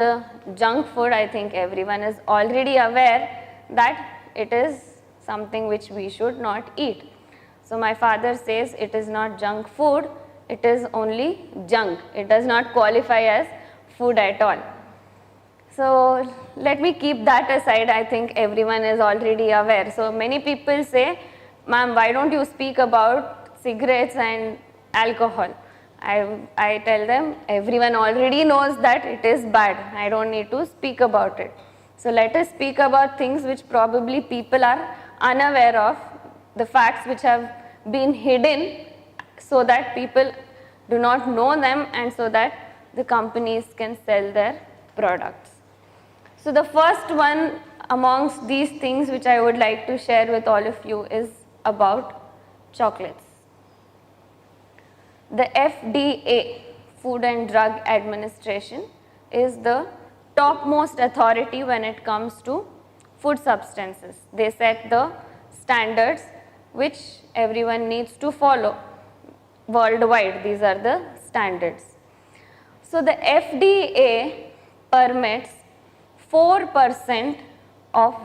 the junk food, I think everyone is already aware that it is something which we should not eat. So my father says it is not junk food, it is only junk. It does not qualify as food at all. So let me keep that aside. I think everyone is already aware. So many people say, ma'am, why don't you speak about cigarettes and alcohol? I tell them, everyone already knows that it is bad. I don't need to speak about it. So let us speak about things which probably people are unaware of, the facts which have been hidden, so that people do not know them and so that the companies can sell their products. So the first one amongst these things which I would like to share with all of you is about chocolates. The FDA, Food and Drug Administration, is the topmost authority when it comes to food substances. They set the standards which everyone needs to follow worldwide. These are the standards. So the FDA permits 4% of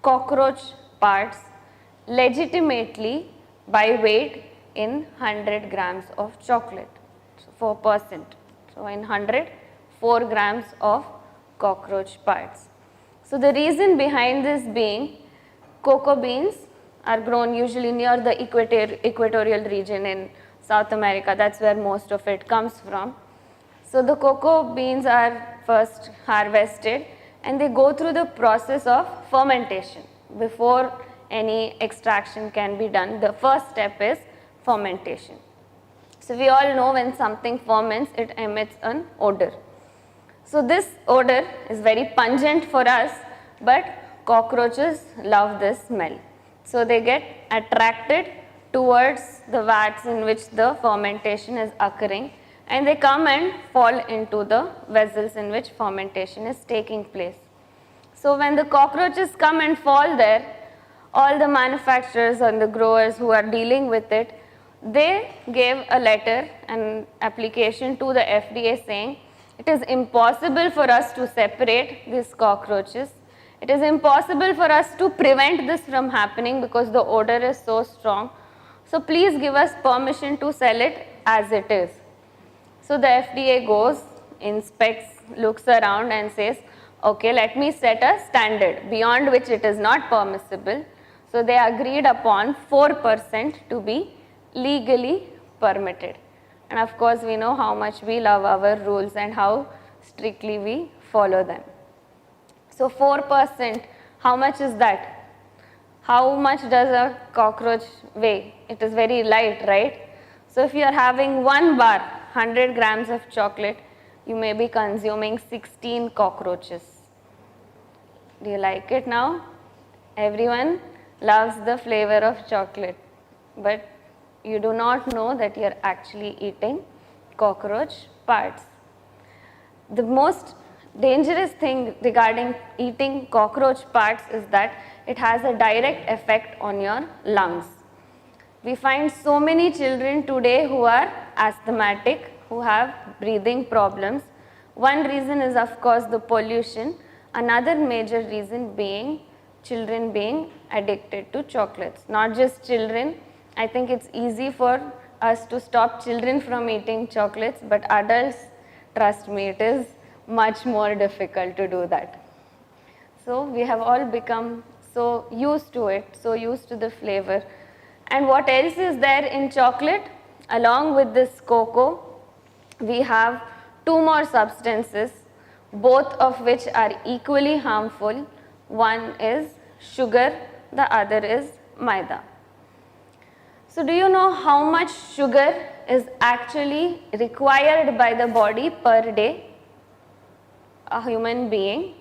cockroach parts legitimately by weight in 100 grams of chocolate. So 4%. So in 100, 4 grams of cockroach parts. So the reason behind this being, cocoa beans are grown usually near the equatorial region in South America. That's where most of it comes from. So the cocoa beans are first harvested and they go through the process of fermentation. Before any extraction can be done, the first step is fermentation. So we all know when something ferments, it emits an odor. So this odor is very pungent for us, but cockroaches love this smell. So they get attracted towards the vats in which the fermentation is occurring, and they come and fall into the vessels in which fermentation is taking place. So when the cockroaches come and fall there, all the manufacturers and the growers who are dealing with it, they gave a letter, an application to the FDA saying, it is impossible for us to separate these cockroaches. It is impossible for us to prevent this from happening because the odor is so strong. So please give us permission to sell it as it is. So the FDA goes, inspects, looks around and says, okay, let me set a standard beyond which it is not permissible. So they agreed upon 4% to be legally permitted. And of course, we know how much we love our rules and how strictly we follow them. So 4%, how much is that? How much does a cockroach weigh? It is very light, right? So if you are having one bar, 100 grams of chocolate, you may be consuming 16 cockroaches. Do you like it now? Everyone loves the flavor of chocolate, but you do not know that you are actually eating cockroach parts. The most dangerous thing regarding eating cockroach parts is that it has a direct effect on your lungs. We find so many children today who are asthmatic, who have breathing problems. One reason is of course the pollution. Another major reason being children being addicted to chocolates. Not just children. I think it's easy for us to stop children from eating chocolates, but adults, trust me, it is much more difficult to do that. So we have all become so used to it, so used to the flavor. And what else is there in chocolate? Along with this cocoa, we have two more substances, both of which are equally harmful. One is sugar, the other is maida. So do you know how much sugar is actually required by the body per day? A human being